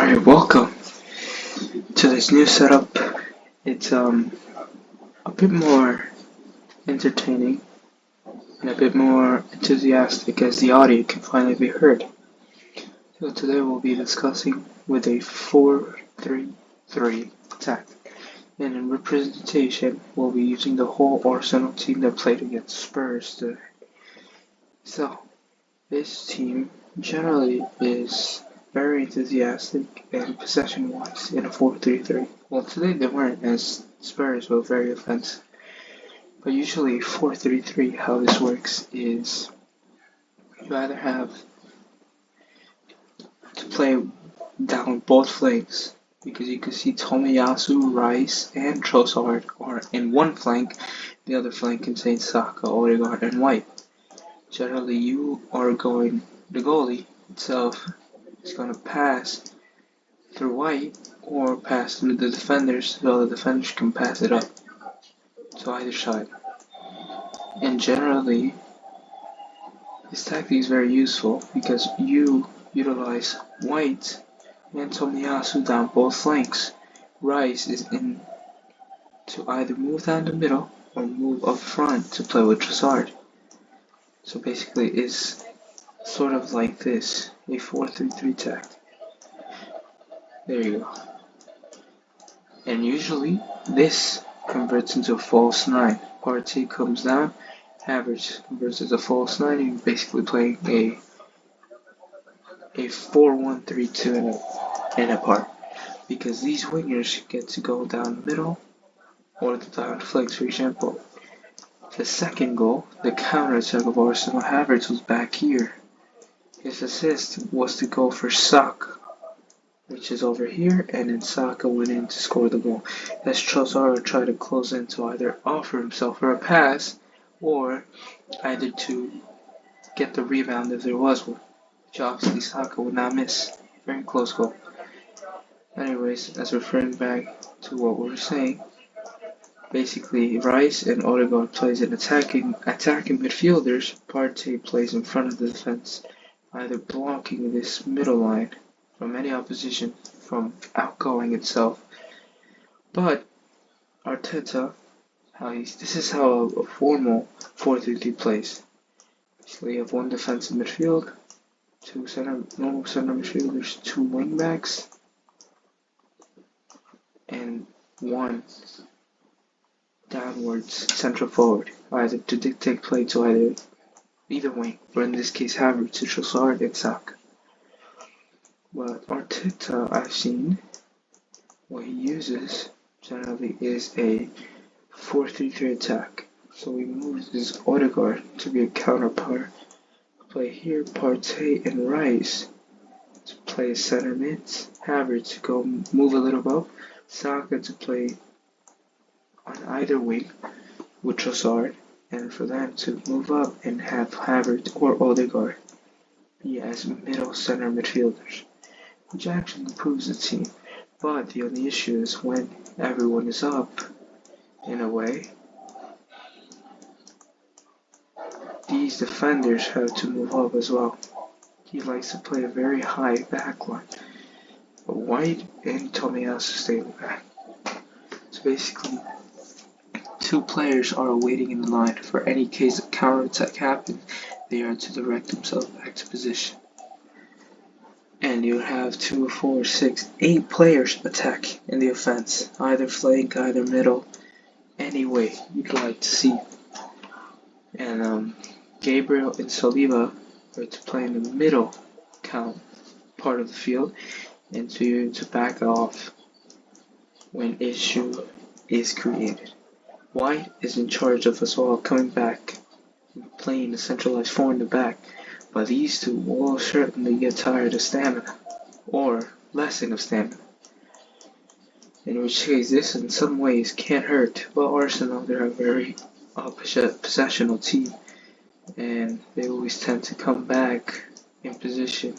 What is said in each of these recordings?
Alright, welcome to this new setup. It's a bit more entertaining and a bit more enthusiastic as the audio can finally be heard. So today we'll be discussing with a 4-3-3 attack. And in representation, we'll be using the whole Arsenal team that played against Spurs today. So, this team generally is very enthusiastic and possession-wise in a 4-3-3. Well, today they weren't, as Spurs were very offensive. But usually 4-3-3, how this works is you either have to play down both flanks, because you can see Tomiyasu, Rice, and Trossard are in one flank, the other flank contains Saka, Odegaard, and White. Generally, the goalie itself is going to pass through White or pass through the defenders so the defenders can pass it up to either side. And generally, this tactic is very useful because you utilize White and Tomiyasu down both flanks. Rice is in to either move down the middle or move up front to play with Trossard. So basically it's sort of like this, a 4-3-3 tactic. There you go. And usually this converts into a false 9. Partey comes down, Havertz converts into a false 9, and you're basically playing a 4-1-3-2 in a part. Because these wingers get to go down the middle or the down flanks. For example, the second goal, the counter-attack of Arsenal, Havertz was back here. His assist was to go for Saka, which is over here, and then Saka went in to score the goal. As Trossard tried to close in to either offer himself for a pass or either to get the rebound if there was one, which obviously Saka would not miss. Very close goal. Anyways, as referring back to what we were saying, basically Rice and Odegaard plays in attacking midfielders. Partey plays in front of the defense, either blocking this middle line from any opposition from outgoing itself. But Arteta, this is how a formal 4-3-3 plays. So you have one defensive midfield, two normal center midfielders, two wing backs, and one downwards central forward, either to dictate play to either wing, or in this case Havertz to Trossard and Saka. What Arteta I've seen, what he uses generally is a 4-3-3 attack. So he moves his Odegaard to be a counterpart. Play here Partey and Rice to play center mids, Havertz to go move a little up, Saka to play on either wing with Trossard, and for them to move up and have Havertz or Odegaard be as middle center midfielders, which actually improves the team. But the only issue is when everyone is up, in a way, these defenders have to move up as well. He likes to play a very high back line, but White and Tomiyasu stay in the back. So basically, two players are waiting in the line for any case of counter-attack happens, they are to direct themselves back to position. And you have 2, 4, 6, 8 players attack in the offense, either flank, either middle, any way you'd like to see. And Gabriel and Saliba are to play in the middle part of the field, and to back off when issue is created. White is in charge of as well coming back and playing a centralized 4 in the back, but these two will certainly get tired of stamina, or lessing of stamina. In which case this in some ways can hurt, but Arsenal, they're a very possessional team, and they always tend to come back in position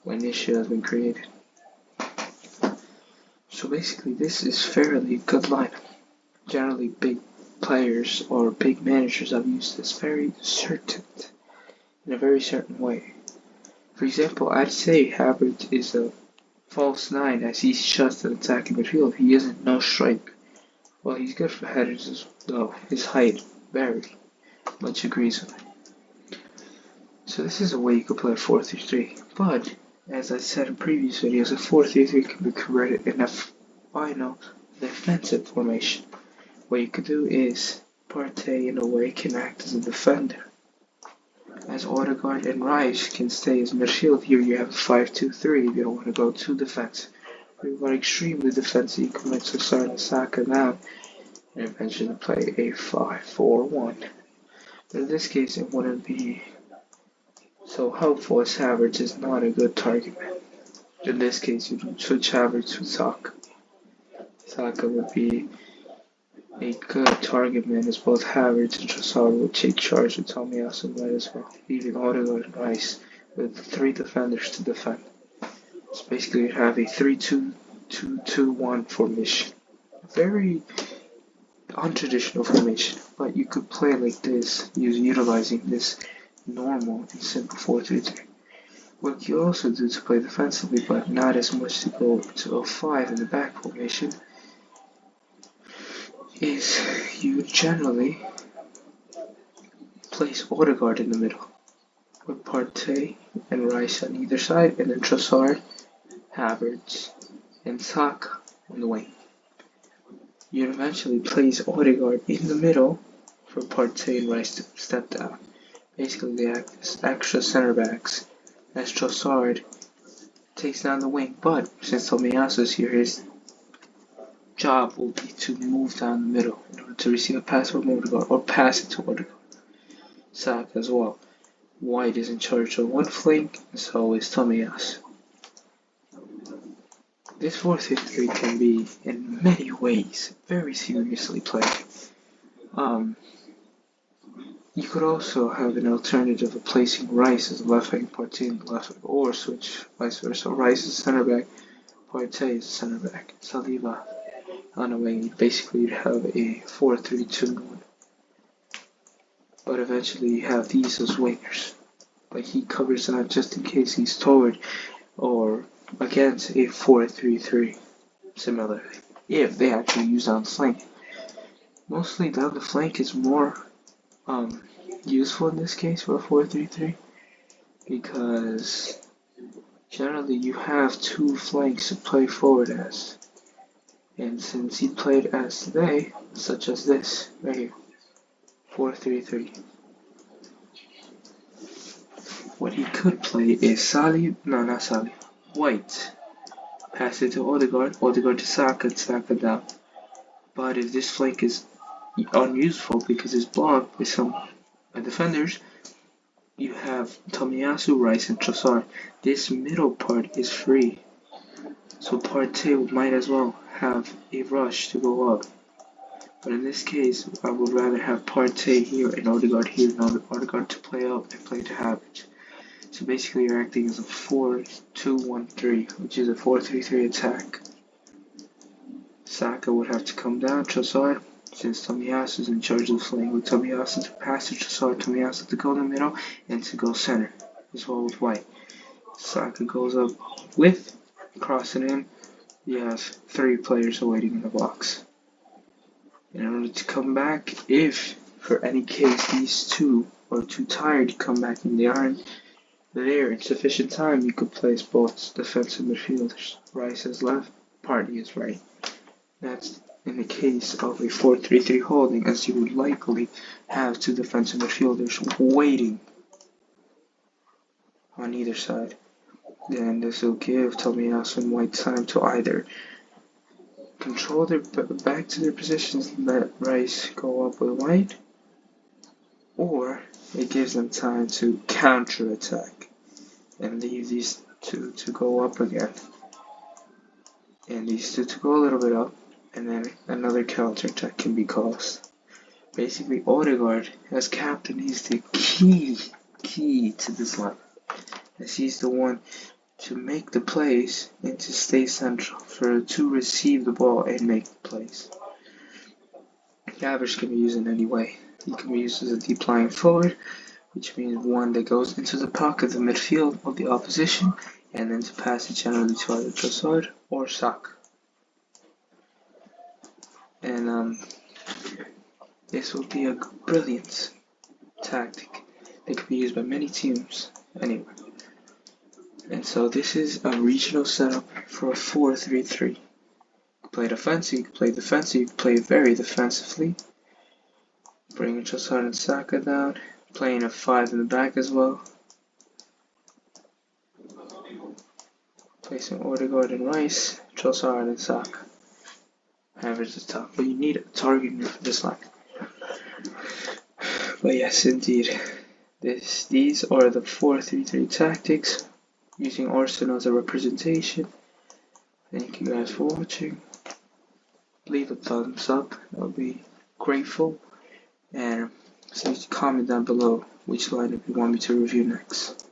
when issue has been created. So basically this is fairly good lineup. Generally big players or big managers have used this in a very certain way. For example, I'd say Havertz is a false 9 as he shuts the attack in midfield. He isn't no strike. Well, he's good for headers though. His height very much agrees with it. So this is a way you could play a 4-3-3. But as I said in previous videos, a 4-3-3 can be converted in a final defensive formation. What you could do is Partey in a way can act as a defender, as Odegaard and Rice can stay as midfield. Here you have a 5-2-3 if you don't want to go too defensive. If you are extremely defensive, you can let Trossard and Saka down and eventually play a 5-4-1. But in this case, it wouldn't be so helpful as Havertz is not a good target man. In this case, you would switch Havertz with Saka. Saka would be a good target man as both Havertz and Trossard would take charge with Tomiyasu and White as well, leaving Odegaard and Rice with 3 defenders to defend. So basically you have a 3-2-2-2-1 formation. Very untraditional formation, but you could play like this, utilizing this normal and simple 4-3-3. What you also do to play defensively, but not as much to go to a 5 in the back formation, is you generally place Odegaard in the middle, with Partey and Rice on either side, and then Trossard, Havertz, and Saka on the wing. You'd eventually place Odegaard in the middle for Partey and Rice to step down. Basically, they act as extra center backs, as Trossard takes down the wing, but since Tomiyasu is here, his job will be to move down the middle in order to receive a pass from Odegaard or pass it to Odegaard. Saka as well. White is in charge of one flank, and so is Tomiyasu. This 4-3-3 can be, in many ways, very seriously played. You could also have an alternative of placing Rice as a left back, Partey in the left back, or switch vice versa. Rice is center back, Partey is center back, Saliba on the wing. Basically, you'd have a 4-3-2-1. But eventually, you have these as wingers. But he covers that just in case he's toward or against a 4-3-3. Similarly, if they actually use down the flank. Mostly down the flank is more useful in this case for a 4-3-3 because generally you have 2 flanks to play forward as, and since he played as today, such as this right here, 4-3-3, what he could play is White, pass it to Odegaard to Saka, Saka down. But if this flank is unuseful because it's blocked by some defenders, you have Tomiyasu, Rice, and Trossard. This middle part is free, so Partey might as well have a rush to go up. But in this case, I would rather have Partey here and Odegaard here, and Odegaard to play up and play to Havertz. So basically, you're acting as a 4-2-1-3, which is a 4-3-3 attack. Saka would have to come down, Trossard, since Tomiyasu is in charge of the flank, with Tomiyasu to pass to Trossard, Tomiyasu to go in the middle, and to go center, as well with White. Saka goes up with, crossing in, he has 3 players awaiting in the box. In order to come back, if for any case these 2 are too tired to come back and they aren't there in sufficient time, you could place both defensive midfielders. Rice is left, Partey is right. That's in the case of a 4-3-3 holding, as you would likely have 2 defensive midfielders waiting on either side. Then this will give Tomiyasu and White time to either control their back to their positions and let Rice go up with White, or it gives them time to counter-attack and leave these 2 to go up again, and these 2 to go a little bit up, and then another counter-attack can be caused. Basically, Odegaard, as captain, he's the key to this line, as he's the one to make the plays and to stay central to receive the ball and make the plays. Havertz can be used in any way. He can be used as a deep lying forward, which means one that goes into the pocket of the midfield of the opposition and then to pass it generally to either Trossard or Saka. And this will be a brilliant tactic that could be used by many teams anyway. And so this is a regional setup for a 4-3-3. You can play defensive, you can play defensive, you can play very defensively. Bringing Trossard and Saka down, playing a 5 in the back as well. Placing Odegaard and Rice, Trossard and Saka. Average is tough, but you need a target for this line. But yes, indeed, these are the 4-3-3 tactics, using Arsenal as a representation. Thank you guys for watching. Leave a thumbs up, I'll be grateful. And so comment down below which line you want me to review next.